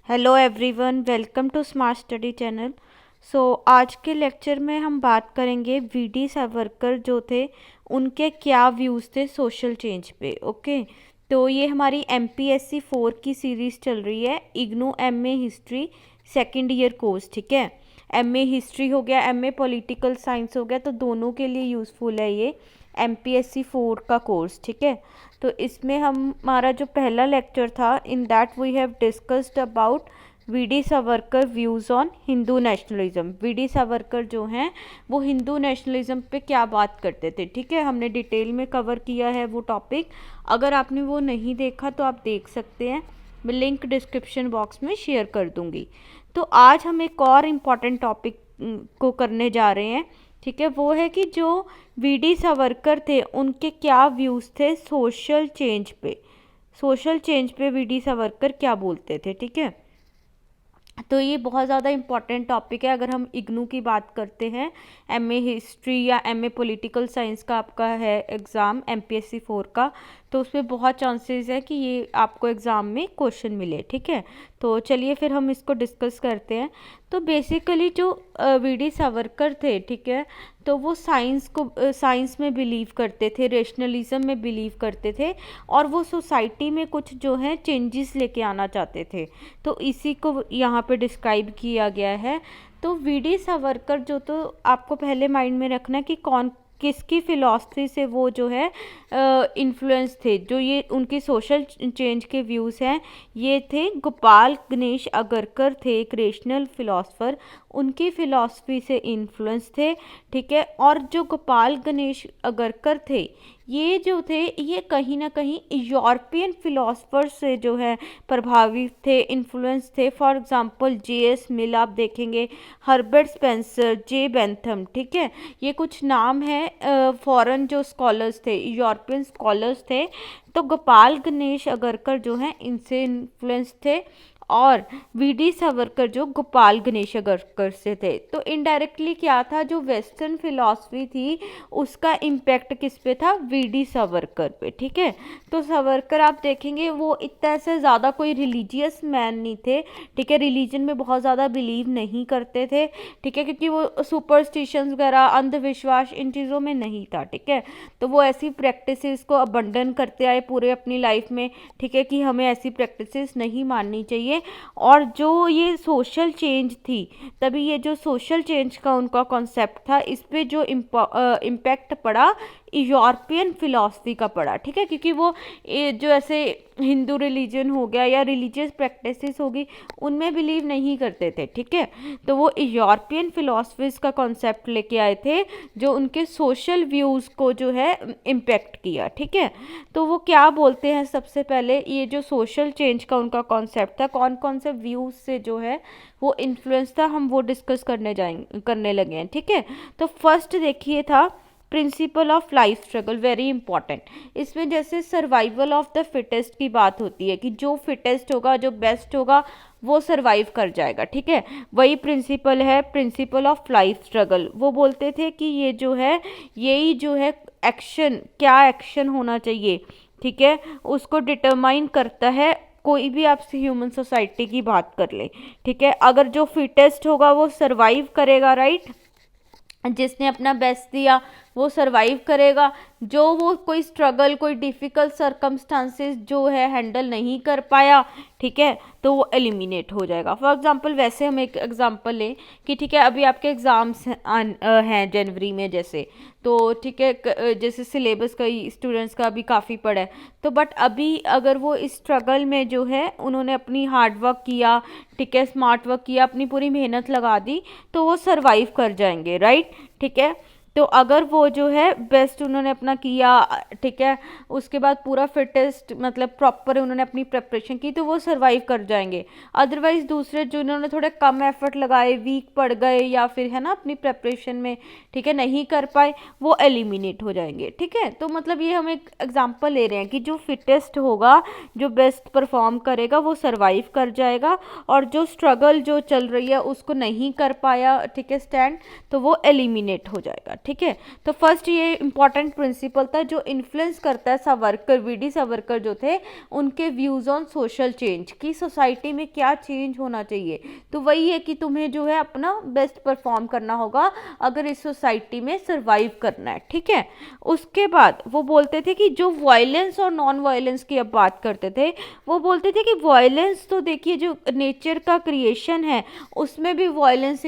Hello everyone, welcome to smart study channel. आज के lecture में हम बात करेंगे वीडी सावरकर जो थे उनके क्या व्यूज़ थे सोशल चेंज पे। ओके, तो ये हमारी एमपीएससी 4 की सीरीज़ चल रही है, IGNOU MA history second year course. ठीक है, एमए हिस्ट्री हो गया, एमए पॉलिटिकल साइंस हो गया, तो दोनों के लिए यूज़फुल है ये एमपीएससी 4 का कोर्स। ठीक है, तो इसमें हमारा जो पहला लेक्चर था, in that we have discussed about VD Savarkar views on Hindu nationalism. VD Savarkar जो हैं वो हिंदू नेशनलिज्म पे क्या बात करते थे। ठीक है, हमने डिटेल में कवर किया है वो टॉपिक। अगर आपने वो नहीं देखा तो आप देख सकते हैं, मैं लिंक डिस्क्रिप्शन बॉक्स में शेयर कर दूंगी। तो आज हम एक और इम्पॉर्टेंट टॉपिक को करने जा रहे हैं। ठीक है, वो है कि जो वीडी सावरकर थे उनके क्या व्यूज़ थे सोशल चेंज पे। सोशल चेंज पे वीडी सावरकर क्या बोलते थे। ठीक है, तो ये बहुत ज़्यादा इम्पॉर्टेंट टॉपिक है। अगर हम इग्नू की बात करते हैं, एमए हिस्ट्री या एमए पॉलिटिकल साइंस का आपका है एग्ज़ाम एमपीएससी 4 का, तो उसमें बहुत चांसेस है कि ये आपको एग्ज़ाम में क्वेश्चन मिले। ठीक है, तो चलिए फिर हम इसको डिस्कस करते हैं। तो बेसिकली जो वीडी सावरकर थे, ठीक है, तो वो साइंस में बिलीव करते थे, रेशनलिज्म में बिलीव करते थे, और वो सोसाइटी में कुछ जो है चेंजेस लेके आना चाहते थे। तो इसी को यहाँ पे डिस्क्राइब किया गया है। तो वीडी सावरकर जो, तो आपको पहले माइंड में रखना है कि कौन किसकी फ़िलॉसफी से वो जो है इन्फ्लुएंस थे। जो ये उनकी सोशल चेंज के व्यूज़ हैं, ये थे गोपाल गणेश अगरकर थे, एक रेशनल फ़िलासफ़र, उनकी फ़िलॉसफी से इन्फ्लुएंस थे। ठीक है, और जो गोपाल गणेश अगरकर थे, ये जो थे ये कहीं ना कहीं यूरोपियन फ़िलासफ़र से जो है प्रभावित थे, इन्फ्लुएंस थे। फॉर एग्ज़ाम्पल जेएस मिल आप देखेंगे, हर्बर्ट स्पेंसर, जे बेंथम। ठीक है, ये कुछ नाम हैं फॉरेन जो स्कॉलर्स थे, यूरोपियन स्कॉलर्स थे। तो गोपाल गणेश अगरकर जो हैं इनसे इन्फ्लुएंस थे, और वीडी सावरकर जो गोपाल गणेश अगरकर से थे। तो इनडायरेक्टली क्या था, जो वेस्टर्न फिलॉसफी थी उसका इम्पैक्ट किस पे था, वीडी सावरकर पे। ठीक है, तो सावरकर आप देखेंगे वो इतना से ज़्यादा कोई रिलीजियस मैन नहीं थे। ठीक है, रिलीजन में बहुत ज़्यादा बिलीव नहीं करते थे। ठीक है, क्योंकि वो सुपरस्टिशंस वगैरह, अंधविश्वास, इन चीज़ों में नहीं था। ठीक है, तो वो ऐसी प्रैक्टिसेस को अबंडन करते आए पूरे अपनी लाइफ में। ठीक है, कि हमें ऐसी प्रैक्टिसेस नहीं माननी चाहिए। और जो ये सोशल चेंज थी, तभी ये जो सोशल चेंज का उनका कॉन्सेप्ट था, इस पे जो इम्पैक्ट पड़ा यूरोपियन फिलॉसफी का पड़ा। ठीक है, क्योंकि वो जो ऐसे हिंदू रिलीजन हो गया या रिलीजियस प्रैक्टिसेस होगी, उनमें बिलीव नहीं करते थे। ठीक है, तो वो यूरोपियन फिलॉसफीज का कॉन्सेप्ट लेके आए थे, जो उनके सोशल व्यूज़ को जो है इम्पैक्ट किया। ठीक है, तो वो क्या बोलते हैं, सबसे पहले ये जो सोशल चेंज का उनका कॉन्सेप्ट था, कौन कौन से व्यूज़ से जो है वो इन्फ्लुएंस था, हम वो डिस्कस करने लगे हैं। ठीक है, तो फर्स्ट देखिए था principle of life struggle, very important. इसमें जैसे सर्वाइवल ऑफ द फिटेस्ट की बात होती है कि जो फिटेस्ट होगा, जो बेस्ट होगा, वो सरवाइव कर जाएगा। ठीक है, वही प्रिंसिपल है, प्रिंसिपल ऑफ लाइफ स्ट्रगल। वो बोलते थे कि ये जो है, यही जो है एक्शन, क्या एक्शन होना चाहिए, ठीक है, उसको डिटरमाइन करता है। कोई भी आपसे ह्यूमन सोसाइटी की बात कर ले, ठीक है, अगर जो फिटेस्ट होगा वो सरवाइव करेगा, राइट, जिसने अपना बेस्ट दिया वो सरवाइव करेगा। जो वो कोई स्ट्रगल, कोई डिफ़िकल्ट सरकमस्टांसेस जो है हैंडल नहीं कर पाया, ठीक है, तो वो एलिमिनेट हो जाएगा। फॉर एग्जांपल, वैसे हम एक एग्जांपल लें कि ठीक है, अभी आपके एग्ज़ाम्स हैं जनवरी में जैसे, तो ठीक है, जैसे सिलेबस का स्टूडेंट्स का भी काफ़ी पड़ा है, तो बट अभी अगर वो इस स्ट्रगल में जो है उन्होंने अपनी हार्ड वर्क किया, ठीक है, स्मार्ट वर्क किया, अपनी पूरी मेहनत लगा दी, तो वो सरवाइव कर जाएंगे, राइट। ठीक है, तो अगर वो जो है बेस्ट उन्होंने अपना किया, ठीक है, उसके बाद पूरा फिटेस्ट मतलब प्रॉपर उन्होंने अपनी प्रिपरेशन की, तो वो सरवाइव कर जाएंगे। अदरवाइज दूसरे जिन्होंने थोड़े कम एफर्ट लगाए, वीक पड़ गए, या फिर है ना अपनी प्रिपरेशन में, ठीक है, नहीं कर पाए, वो एलिमिनेट हो जाएंगे। ठीक है, तो मतलब ये हम एक एग्जांपल ले रहे हैं कि जो फिटेस्ट होगा, जो बेस्ट परफॉर्म करेगा, वो सरवाइव कर जाएगा, और जो स्ट्रगल जो चल रही है उसको नहीं कर पाया, ठीक है, स्टैंड, तो वो एलिमिनेट हो जाएगा। ठीक है। तो फर्स्ट ये इंपॉर्टेंट प्रिंसिपल था जो इन्फ्लुएंस करता है सावरकर, वीडी सावरकर जो थे उनके व्यूज़ ऑन सोशल चेंज, कि सोसाइटी में क्या चेंज होना चाहिए। तो वही है कि तुम्हें जो है अपना बेस्ट परफॉर्म करना होगा अगर इस सोसाइटी में सर्वाइव करना है, ठीक है। उसके बाद वो बोलते थे कि जो वायलेंस और नॉन वायलेंस की अब बात करते थे, वो बोलते थे कि वायलेंस तो देखिए जो नेचर का क्रिएशन है उसमें भी वायलेंस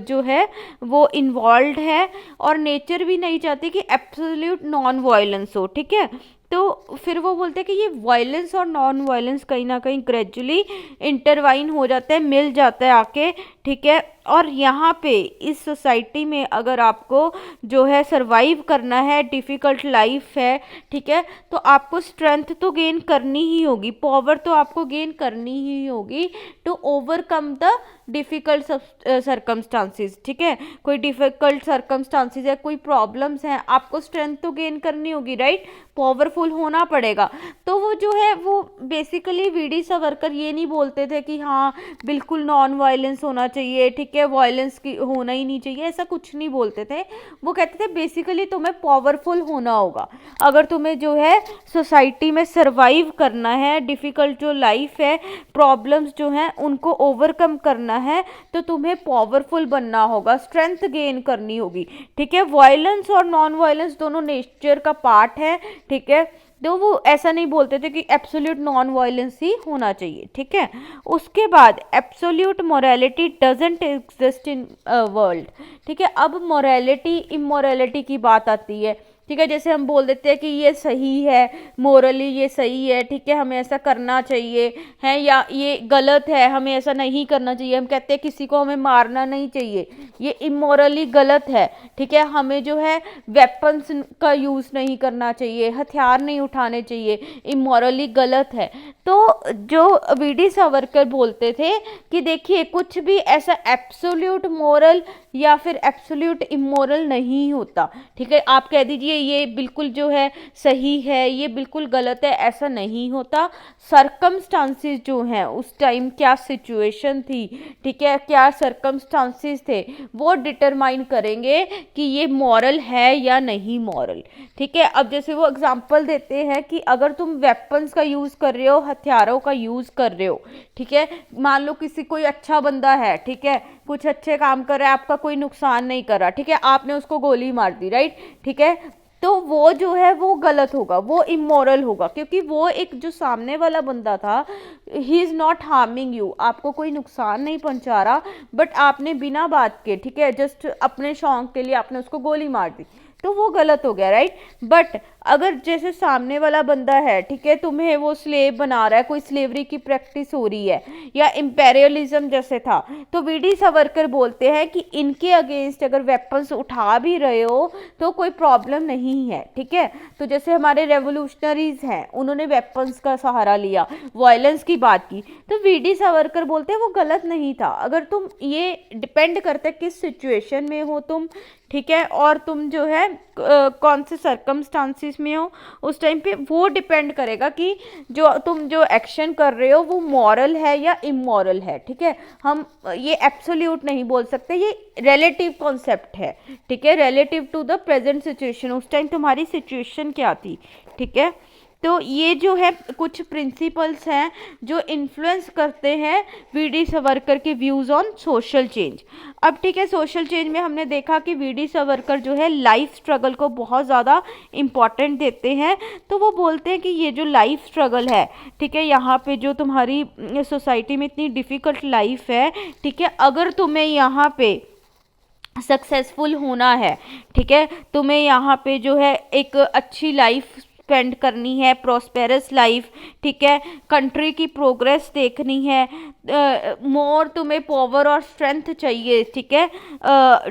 जो है वो इन्वॉल्व है, और नेचर भी नहीं चाहती कि एब्सोल्यूट नॉन वायलेंस हो, ठीक है। तो फिर वो बोलते हैं कि ये वायलेंस और नॉन वायलेंस कहीं ना कहीं ग्रेजुअली इंटरवाइन हो जाता है, मिल जाता है आके, ठीक है। और यहाँ पे इस सोसाइटी में अगर आपको जो है सरवाइव करना है, डिफ़िकल्ट लाइफ है, ठीक है, तो आपको स्ट्रेंथ तो गेन करनी ही होगी, पावर तो आपको गेन करनी ही होगी to overcome the difficult circumstances, ठीक है। कोई डिफ़िकल्ट सरकमस्टांसिस है, कोई प्रॉब्लम्स हैं, आपको स्ट्रेंथ तो गेन करनी होगी, राइट, पावरफुल होना पड़ेगा। तो वो जो है वो बेसिकली वीडी सावरकर ये नहीं बोलते थे कि हाँ बिल्कुल नॉन वायलेंस होना चाहिए, ठीक है, वायलेंस की होना ही नहीं चाहिए, ऐसा कुछ नहीं बोलते थे। वो कहते थे बेसिकली तुम्हें पावरफुल होना होगा अगर तुम्हें जो है सोसाइटी में सरवाइव करना है, डिफ़िकल्ट जो लाइफ है, प्रॉब्लम्स जो हैं उनको ओवरकम करना है, तो तुम्हें पावरफुल बनना होगा, स्ट्रेंथ गेन करनी होगी, ठीक है। वायलेंस और नॉन वायलेंस दोनों नेचर का पार्ट है, ठीक है। तो वो ऐसा नहीं बोलते थे कि एब्सोल्यूट नॉन वायलेंस ही होना चाहिए, ठीक है। उसके बाद absolute morality doesn't exist in world, ठीक है। अब मोरालिटी इमोरालिटी की बात आती है, ठीक है। जैसे हम बोल देते हैं कि ये सही है, मोरली ये सही है, ठीक है, हमें ऐसा करना चाहिए है, या ये गलत है, हमें ऐसा नहीं करना चाहिए। हम कहते हैं किसी को हमें मारना नहीं चाहिए, ये इमोरली गलत है, ठीक है। हमें जो है वेपन्स का यूज़ नहीं करना चाहिए, हथियार नहीं उठाने चाहिए, इमोरली गलत है। तो जो वीडी सावरकर बोलते थे कि देखिए कुछ भी ऐसा एब्सोल्यूट मोरल या फिर एब्सोल्यूट इमोरल नहीं होता, ठीक है। आप कह दीजिए ये बिल्कुल जो है सही है, ये बिल्कुल गलत है, ऐसा नहीं होता। सरकमस्टांसिस जो हैं उस टाइम क्या सिचुएशन थी, ठीक है, क्या सरकमस्टांसिस थे, वो डिटरमाइन करेंगे कि ये मॉरल है या नहीं मॉरल, ठीक है। अब जैसे वो एग्जांपल देते हैं कि अगर तुम वेपन्स का यूज़ कर रहे हो, हथियारों का यूज़ कर रहे हो, ठीक है, मान लो किसी कोई अच्छा बंदा है, ठीक है, कुछ अच्छे काम कर रहा है, आपका कोई नुकसान नहीं कर रहा, ठीक है, आपने उसको गोली मार दी, राइट, ठीक है, तो वो जो है वो गलत होगा, वो इमोरल होगा, क्योंकि वो एक जो सामने वाला बंदा था he is not harming you, आपको कोई नुकसान नहीं पहुंचा रहा, बट आपने बिना बात के, ठीक है, जस्ट अपने शौक के लिए आपने उसको गोली मार दी, तो वो गलत हो गया, राइट। बट अगर जैसे सामने वाला बंदा है, ठीक है, तुम्हें वो स्लेव बना रहा है, कोई स्लेवरी की प्रैक्टिस हो रही है या इम्पेरियलिज्म जैसे था, तो वीडी सावरकर बोलते हैं कि इनके अगेंस्ट अगर वेपन्स उठा भी रहे हो तो कोई प्रॉब्लम नहीं है, ठीक है। तो जैसे हमारे रेवोल्यूशनरीज हैं, उन्होंने वेपन्स का सहारा लिया, वायलेंस की बात की, तो वीडी सावरकर बोलते हैं वो गलत नहीं था। अगर तुम, ये डिपेंड करता है किस सिचुएशन में हो तुम, ठीक है, और तुम जो है कौन से सरकमस्टांसिस में हो उस टाइम पे, वो डिपेंड करेगा कि जो तुम जो एक्शन कर रहे हो वो मॉरल है या इमोरल है, ठीक है। हम ये एब्सोल्यूट नहीं बोल सकते, ये रिलेटिव कॉन्सेप्ट है, ठीक है, relative to the present situation, उस टाइम तुम्हारी सिचुएशन क्या थी, ठीक है। तो ये जो है कुछ प्रिंसिपल्स हैं जो इन्फ्लुएंस करते हैं वीडी सावरकर के व्यूज़ ऑन सोशल चेंज। अब ठीक है, सोशल चेंज में हमने देखा कि वीडी सावरकर जो है लाइफ स्ट्रगल को बहुत ज़्यादा इम्पॉर्टेंट देते हैं। तो वो बोलते हैं कि ये जो लाइफ स्ट्रगल है, ठीक है, यहाँ पे जो तुम्हारी सोसाइटी में इतनी डिफ़िकल्ट लाइफ है, ठीक है, अगर तुम्हें यहाँ पे सक्सेसफुल होना है, ठीक है, तुम्हें यहाँ पे जो है एक अच्छी लाइफ स्पेंड करनी है, प्रॉस्पेरस लाइफ, ठीक है, कंट्री की प्रोग्रेस देखनी है, मोर तुम्हें पावर और स्ट्रेंथ चाहिए, ठीक है,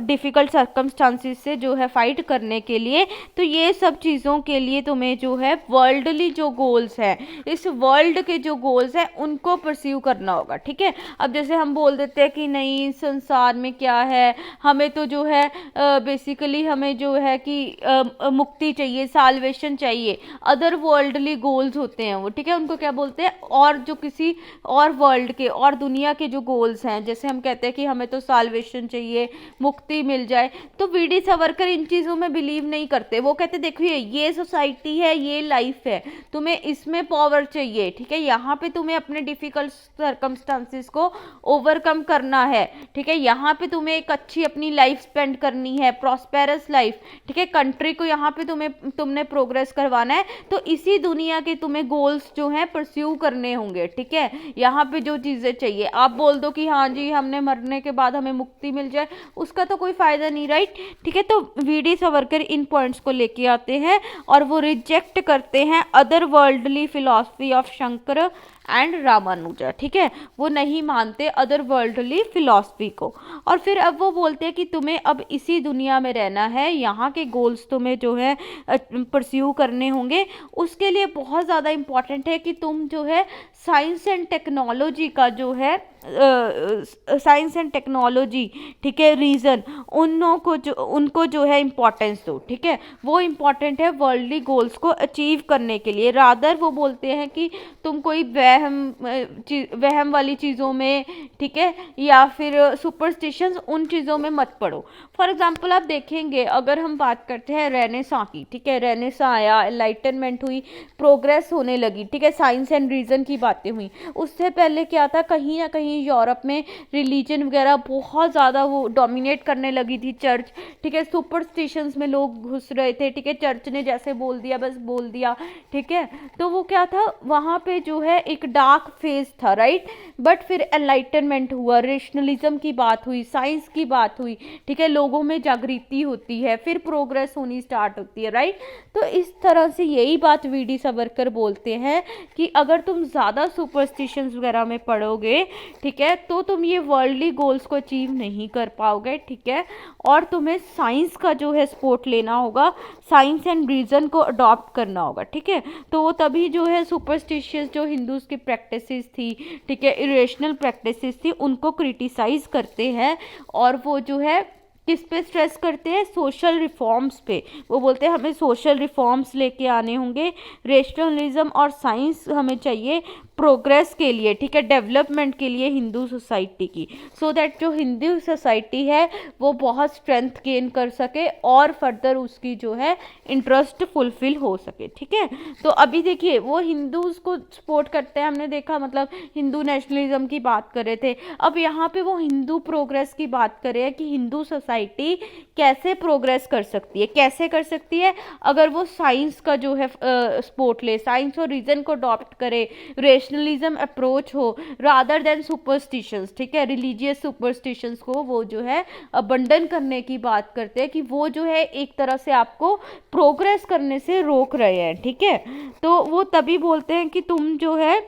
डिफ़िकल्ट सर्कमस्टांसिस से जो है फाइट करने के लिए, तो ये सब चीज़ों के लिए तुम्हें जो है वर्ल्डली जो गोल्स हैं, इस वर्ल्ड के जो गोल्स हैं उनको परस्यू करना होगा, ठीक है। अब जैसे हम बोल देते हैं कि नहीं संसार में क्या है, हमें तो जो है बेसिकली हमें जो है कि मुक्ति चाहिए, साल्वेशन चाहिए, अदर वर्ल्डली गोल्स होते हैं वो, ठीक है, उनको क्या बोलते हैं, और जो किसी और वर्ल्ड के और दुनिया के जो गोल्स हैं, जैसे हम कहते हैं कि हमें तो साल्वेशन चाहिए, मुक्ति मिल जाए, तो वीडी सावरकर इन चीज़ों में बिलीव नहीं करते। वो कहते देखिए ये सोसाइटी है, ये लाइफ है, तुम्हें इसमें पावर चाहिए, ठीक है, यहाँ पे तुम्हें अपने डिफिकल्ट सर्कमस्टांसिस को ओवरकम करना है, ठीक है, यहाँ पे तुम्हें एक अच्छी अपनी लाइफ स्पेंड करनी है, प्रॉस्पेरस लाइफ, ठीक है, कंट्री को यहाँ पे तुमने प्रोग्रेस करवाना है, तो इसी दुनिया के तुम्हें गोल्स जो हैं परस्यू करने होंगे, ठीक है, यहाँ पे जो चीज़ें चाहिए। आप बोल दो कि हाँ जी हमने मरने के बाद हमें मुक्ति मिल जाए, उसका तो कोई फायदा नहीं, राइट, ठीक है। तो वीडी सावरकर इन पॉइंट्स को लेके आते हैं और वो रिजेक्ट करते हैं other worldly philosophy of Shankar and Ramanuja, ठीक है, वो नहीं मानते अदर वर्ल्डली फिलॉसफी को। और फिर अब वो बोलते हैं कि तुम्हें अब इसी दुनिया में रहना है, यहाँ के गोल्स तुम्हें जो है परस्यू करने होंगे, उसके लिए बहुत ज़्यादा इम्पॉर्टेंट है कि तुम जो है साइंस एंड टेक्नोलॉजी का जो है साइंस एंड टेक्नोलॉजी, ठीक है, रीज़न, उनको जो है इम्पोर्टेंस दो, ठीक है, वो इम्पॉर्टेंट है वर्ल्डली गोल्स को अचीव करने के लिए। रादर वो बोलते हैं कि तुम कोई वहम वाली चीज़ों में, ठीक है, या फिर सुपरस्टिशंस, उन चीज़ों में मत पड़ो। फॉर एग्जांपल आप देखेंगे, अगर हम बात करते हैं रेनेसां की, ठीक है, रेनेसां आया, एनलाइटनमेंट हुई, प्रोग्रेस होने लगी, ठीक है, साइंस एंड रीज़न की बातें हुई। उससे पहले क्या था, कहीं ना कहीं यूरोप में रिलीजन वगैरह बहुत ज़्यादा वो डोमिनेट करने लगी थी, चर्च, ठीक है, सुपरस्टिशंस में लोग घुस रहे थे, ठीक है, चर्च ने जैसे बोल दिया बस बोल दिया, ठीक है, तो वो क्या था, वहाँ पे जो है एक डार्क फेज था, राइट, बट फिर एनलाइटनमेंट हुआ, रेशनलिज्म की बात हुई, साइंस की बात हुई, ठीक है, लोगों में जागृति होती है, फिर प्रोग्रेस होनी स्टार्ट होती है, राइट। तो इस तरह से यही बात वीडी सावरकर बोलते हैं कि अगर तुम ज़्यादा सुपरस्टिशंस वगैरह में पढ़ोगे, ठीक है, तो तुम ये वर्ल्डली गोल्स को अचीव नहीं कर पाओगे, ठीक है, और तुम्हें साइंस का जो है सपोर्ट लेना होगा, साइंस एंड रीज़न को अडॉप्ट करना होगा, ठीक है। तो वो तभी जो है सुपरस्टिशियस जो हिंदूज की प्रैक्टिसेस थी, ठीक है, इरेशनल प्रैक्टिसेस थी, उनको क्रिटिसाइज करते हैं, और वो जो है किस पे स्ट्रेस करते हैं, सोशल रिफॉर्म्स पे। वो बोलते हैं हमें सोशल रिफॉर्म्स लेके आने होंगे, रेशनलिज्म और साइंस हमें चाहिए प्रोग्रेस के लिए, ठीक है, डेवलपमेंट के लिए हिंदू सोसाइटी की, सो दैट जो हिंदू सोसाइटी है वो बहुत स्ट्रेंथ गेन कर सके और फर्दर उसकी जो है इंटरेस्ट फुलफिल हो सके, ठीक है। तो अभी देखिए वो हिंदूज को सपोर्ट करते हैं, हमने देखा, मतलब हिंदू नेशनलिज्म की बात कर रहे थे, अब यहाँ पे वो हिंदू प्रोग्रेस की बात कर रहे हैं कि हिंदू सोसाइटी कैसे प्रोग्रेस कर सकती है, कैसे कर सकती है, अगर वो साइंस का जो है सपोर्ट ले, साइंस और रीजन को अडॉप्ट करे, रेशनलिज्म अप्रोच हो रादर देन सुपरस्टिशंस, ठीक है, रिलीजियस सुपरस्टिशंस को वो जो है अबंडन करने की बात करते हैं कि वो जो है एक तरह से आपको प्रोग्रेस करने से रोक रहे हैं, ठीक है। तो वो तभी बोलते हैं कि तुम जो है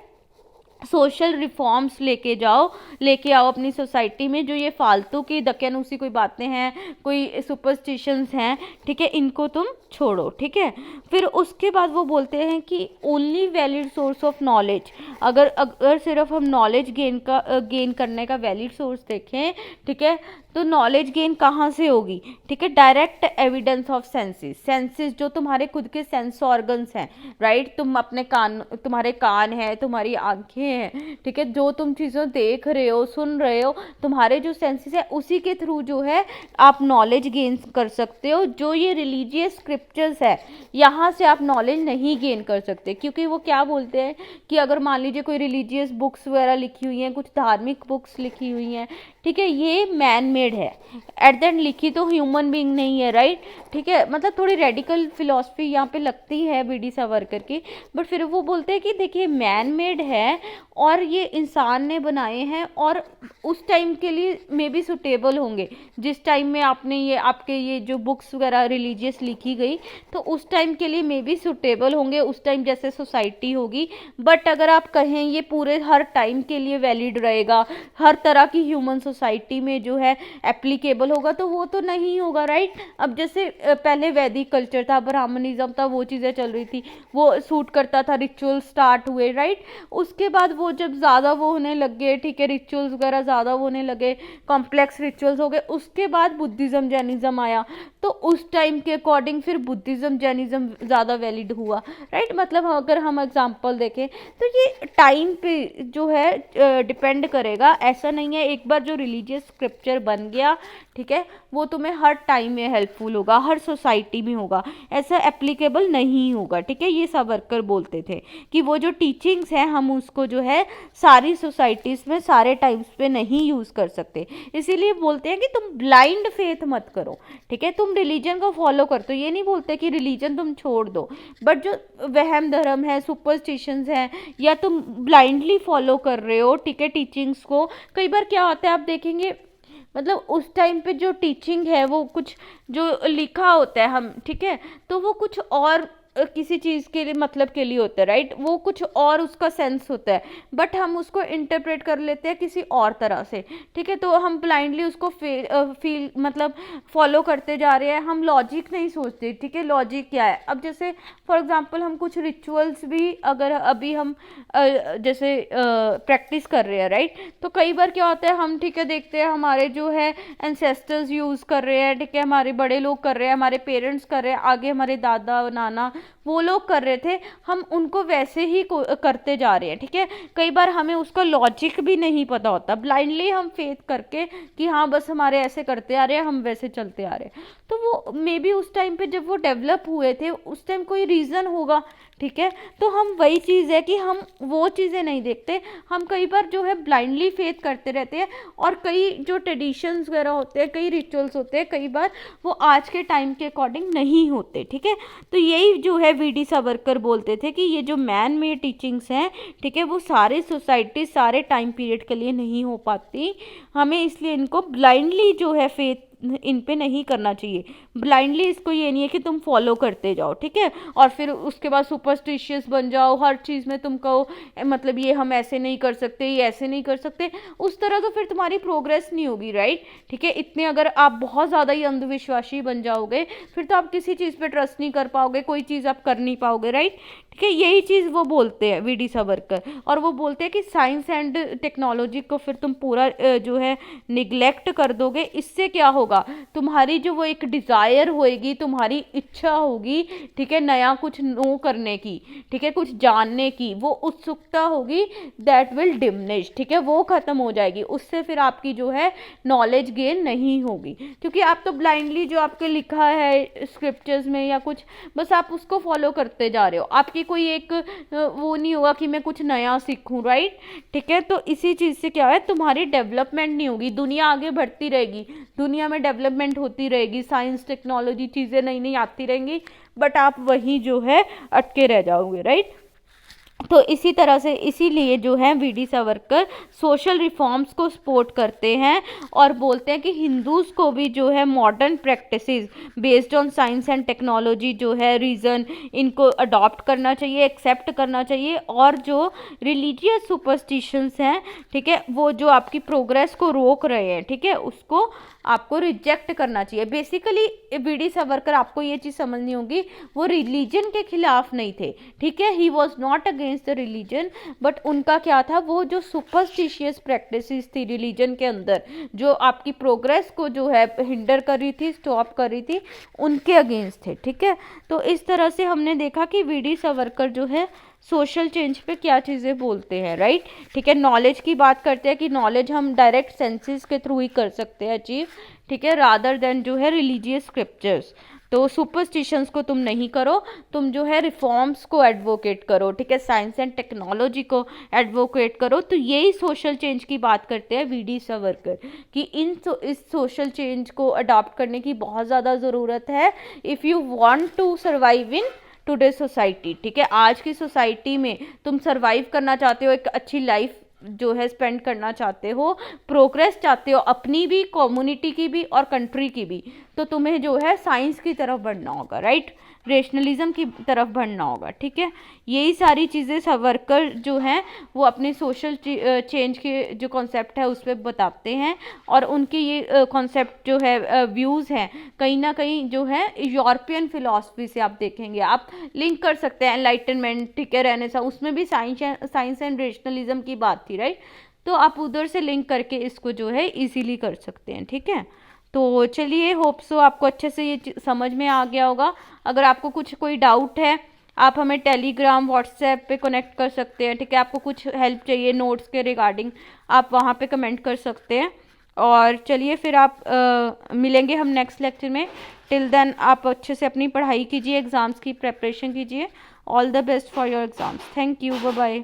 सोशल रिफॉर्म्स लेके आओ अपनी सोसाइटी में, जो ये फालतू की दकियानूसी कोई बातें हैं, कोई सुपरस्टिशंस हैं, ठीक है, इनको तुम छोड़ो, ठीक है। फिर उसके बाद वो बोलते हैं कि only valid source of knowledge, अगर सिर्फ हम नॉलेज गेन करने का वैलिड सोर्स देखें, ठीक है, तो नॉलेज गेन कहाँ से होगी, ठीक है, डायरेक्ट एविडेंस ऑफ सेंसेस जो तुम्हारे खुद के सेंस ऑर्गन्स हैं, राइट, तुम अपने तुम्हारे कान हैं, तुम्हारी आंखें हैं, ठीक है, जो तुम चीज़ें देख रहे हो, सुन रहे हो, तुम्हारे जो सेंसेस है उसी के थ्रू जो है आप नॉलेज गेन कर सकते हो। जो ये रिलीजियस स्क्रिप्चर्स है यहाँ से आप नॉलेज नहीं गेन कर सकते, क्योंकि वो क्या बोलते हैं कि अगर मान लीजिए कोई रिलीजियस बुक्स वगैरह लिखी हुई हैं, कुछ धार्मिक बुक्स लिखी हुई हैं, ठीक है, ये मैन मेड है, एट द एंड लिखी तो ह्यूमन बीइंग नहीं है, राइट, ठीक है, मतलब थोड़ी रेडिकल फिलॉसफी यहाँ पे लगती है वीडी सावरकर की, बट फिर वो बोलते हैं कि देखिए मैन मेड है और ये इंसान ने बनाए हैं और उस टाइम के लिए मे बी सुटेबल होंगे, जिस टाइम में आपने ये आपके ये जो बुक्स वगैरह रिलीजियस लिखी गई तो उस टाइम के लिए मे बी सुटेबल होंगे, उस टाइम जैसे सोसाइटी होगी। बट अगर आप कहें ये पूरे हर टाइम के लिए वैलिड रहेगा, हर तरह की ह्यूमन सोसाइटी में जो है एप्लीकेबल होगा, तो वो तो नहीं होगा, राइट। अब जैसे पहले वैदिक कल्चर था, ब्राह्मणिज्म था, वो चीज़ें चल रही थी, वो सूट करता था, रिचुअल स्टार्ट हुए, राइट। उसके बाद बाद वो जब ज़्यादा वो होने लग गए, ठीक है, रिचुअल्स वगैरह ज़्यादा होने लगे, कॉम्प्लेक्स रिचुअल्स हो गए, उसके बाद बुद्धिज़्म जैनिज़्म आया। तो उस टाइम के अकॉर्डिंग फिर बुद्धिज़्म जैनिज़्म ज़्यादा वैलिड हुआ, राइट। मतलब अगर हम एग्जांपल देखें तो ये टाइम पे जो है डिपेंड करेगा। ऐसा नहीं है एक बार जो रिलीजियस स्क्रिप्चर बन गया, ठीक है, वो तुम्हें हर टाइम में हेल्पफुल होगा, हर सोसाइटी में होगा, ऐसा एप्लीकेबल नहीं होगा, ठीक है। ये सावरकर बोलते थे कि वो जो टीचिंग्स हैं हम उसको जो है सारी सोसाइटीज़ में सारे टाइम्स पे नहीं यूज़ कर सकते। इसीलिए बोलते हैं कि तुम ब्लाइंड फेथ मत करो, ठीक है, तुम रिलीजन को फॉलो कर। तो ये नहीं बोलते कि रिलीजन तुम छोड़ दो, बट जो वहम धर्म है, सुपरस्टिशंस है, या तुम ब्लाइंडली फॉलो कर रहे हो, ठीक है, टीचिंग्स को। कई बार क्या होता है आप देखेंगे, मतलब उस टाइम पे जो टीचिंग है वो कुछ जो लिखा होता है हम, ठीक है, तो वो कुछ और किसी चीज़ के लिए मतलब के लिए होता है, राइट, वो कुछ और उसका सेंस होता है, बट हम उसको इंटरप्रेट कर लेते हैं किसी और तरह से, ठीक है। तो हम ब्लाइंडली उसको फील मतलब फॉलो करते जा रहे हैं, हम लॉजिक नहीं सोचते, ठीक है, लॉजिक क्या है। अब जैसे फॉर एग्जांपल हम कुछ रिचुअल्स भी अगर अभी हम जैसे प्रैक्टिस कर रहे हैं, राइट, तो कई बार क्या होता है हम, ठीक है, देखते हैं हमारे जो है एंसेस्टर्स यूज़ कर रहे हैं, ठीक है, हमारे बड़े लोग कर रहे हैं, हमारे पेरेंट्स कर रहे हैं, आगे हमारे दादा नाना वो लोग कर रहे थे, हम उनको वैसे ही करते जा रहे हैं, ठीक है। कई बार हमें उसका लॉजिक भी नहीं पता होता, ब्लाइंडली हम फेथ करके कि हाँ बस हमारे ऐसे करते आ रहे हैं, हम वैसे चलते आ रहे हैं। तो वो मे बी उस टाइम पे जब वो डेवलप हुए थे उस टाइम कोई रीज़न होगा, ठीक है। तो हम वही चीज़ है कि हम वो चीज़ें नहीं देखते, हम कई बार जो है ब्लाइंडली फेथ करते रहते हैं, और कई जो ट्रेडिशंस वगैरह होते हैं, कई रिचुअल्स होते हैं, कई बार वो आज के टाइम के अकॉर्डिंग नहीं होते, ठीक है। तो यही जो है वीडी सावरकर बोलते थे कि ये जो मैन मेड टीचिंग्स हैं, ठीक है, वो सारे सोसाइटी सारे टाइम पीरियड के लिए नहीं हो पाती, हमें इसलिए इनको ब्लाइंडली जो है फेथ इन पे नहीं करना चाहिए। ब्लाइंडली इसको ये नहीं है कि तुम फॉलो करते जाओ, ठीक है, और फिर उसके बाद सुपरस्टिशियस बन जाओ, हर चीज़ में तुम कहो मतलब ये हम ऐसे नहीं कर सकते, ये ऐसे नहीं कर सकते, उस तरह तो फिर तुम्हारी प्रोग्रेस नहीं होगी, राइट, ठीक है। इतने अगर आप बहुत ज़्यादा ही अंधविश्वासी बन जाओगे फिर तो आप किसी चीज़ पे ट्रस्ट नहीं कर पाओगे, कोई चीज़ आप कर नहीं पाओगे, राइट, ठीक है। यही चीज़ वो बोलते हैं वीडी सावरकर, और वो बोलते हैं कि साइंस एंड टेक्नोलॉजी को फिर तुम पूरा जो है निगलेक्ट कर दोगे, इससे क्या होगा, तुम्हारी जो वो एक डिज़ायर होएगी, तुम्हारी इच्छा होगी, ठीक है, नया कुछ नो करने की, ठीक है, कुछ जानने की, वो उत्सुकता होगी, दैट विल डिमिनिश, ठीक है, वो खत्म हो जाएगी, उससे फिर आपकी जो है नॉलेज गेन नहीं होगी, क्योंकि आप तो ब्लाइंडली जो आपके लिखा है स्क्रिप्चर्स में या कुछ, बस आप उसको फॉलो करते जा रहे हो, आपकी कोई एक वो नहीं होगा कि मैं कुछ नया सीखूं, राइट, ठीक है। तो इसी चीज़ से क्या है, तुम्हारी डेवलपमेंट नहीं होगी, दुनिया आगे बढ़ती रहेगी, दुनिया में डेवलपमेंट होती रहेगी, साइंस टेक्नोलॉजी चीज़ें नई नई आती रहेंगी, बट आप वहीं जो है अटके रह जाओगे, राइट। तो इसी तरह से इसीलिए जो है वीडी सावरकर सोशल रिफॉर्म्स को सपोर्ट करते हैं, और बोलते हैं कि हिंदूज़ को भी जो है modern practices based on science and technology जो है रीज़न, इनको अडॉप्ट करना चाहिए, एक्सेप्ट करना चाहिए, और जो रिलीजियस सुपरस्टिशंस हैं, ठीक है, वो जो आपकी प्रोग्रेस को रोक रहे हैं, ठीक है, उसको आपको रिजेक्ट करना चाहिए। बेसिकली वीडी सावरकर, आपको ये चीज़ समझनी होगी, वो रिलीजन के खिलाफ नहीं थे, ठीक है, he was not against the religion, but उनका क्या था, वो जो सुपरस्टिशियस प्रैक्टिसेस थी रिलीजन के अंदर, जो आपकी प्रोग्रेस को जो है हिंडर कर रही थी, स्टॉप कर रही थी, उनके अगेंस्ट थे, ठीक है। तो इस तरह से हमने देखा कि वीडी सावरकर जो है सोशल चेंज पे क्या चीज़ें बोलते हैं, राइट, ठीक है। नॉलेज की बात करते हैं कि नॉलेज हम डायरेक्ट सेंसेस के थ्रू ही कर सकते हैं अचीव, ठीक है, रादर देन जो है रिलीजियस स्क्रिप्चर्स। तो सुपरस्टिशंस को तुम नहीं करो, तुम जो है रिफॉर्म्स को एडवोकेट करो, ठीक है, साइंस एंड टेक्नोलॉजी को एडवोकेट करो। तो यही सोशल चेंज की बात करते हैं वीडी सावरकर कि इस सोशल चेंज को अडॉप्ट करने की बहुत ज़्यादा ज़रूरत है if you want to survive in today society, ठीक है। आज की सोसाइटी में तुम सर्वाइव करना चाहते हो, एक अच्छी लाइफ जो है स्पेंड करना चाहते हो, प्रोग्रेस चाहते हो अपनी भी, कम्युनिटी की भी और कंट्री की भी, तो तुम्हें जो है साइंस की तरफ बढ़ना होगा, राइट। रेशनलिज्म की तरफ बढ़ना होगा, ठीक है। यही सारी चीज़ें सावरकर जो हैं वो अपने सोशल चेंज के जो कॉन्सेप्ट है उस पर बताते हैं, और उनके ये कॉन्सेप्ट जो है व्यूज़ हैं कहीं ना कहीं जो है यूरोपियन फिलॉसफी से आप देखेंगे, आप लिंक कर सकते हैं एनलाइटनमेंट, ठीक है, रहने सा उसमें भी साइंस एंड रेशनलिज्म की बात थी, राइट। तो आप उधर से लिंक करके इसको जो है इजीली कर सकते हैं, ठीक है। तो चलिए, होप सो आपको अच्छे से ये समझ में आ गया होगा। अगर आपको कुछ कोई डाउट है आप हमें टेलीग्राम व्हाट्सएप पे कनेक्ट कर सकते हैं, ठीक है। आपको कुछ हेल्प चाहिए नोट्स के रिगार्डिंग आप वहाँ पे कमेंट कर सकते हैं। और चलिए फिर आप मिलेंगे हम नेक्स्ट लेक्चर में। टिल देन आप अच्छे से अपनी पढ़ाई कीजिए, एग्ज़ाम्स की प्रेपरेशन कीजिए। All the best for your exams. Thank you, bye bye.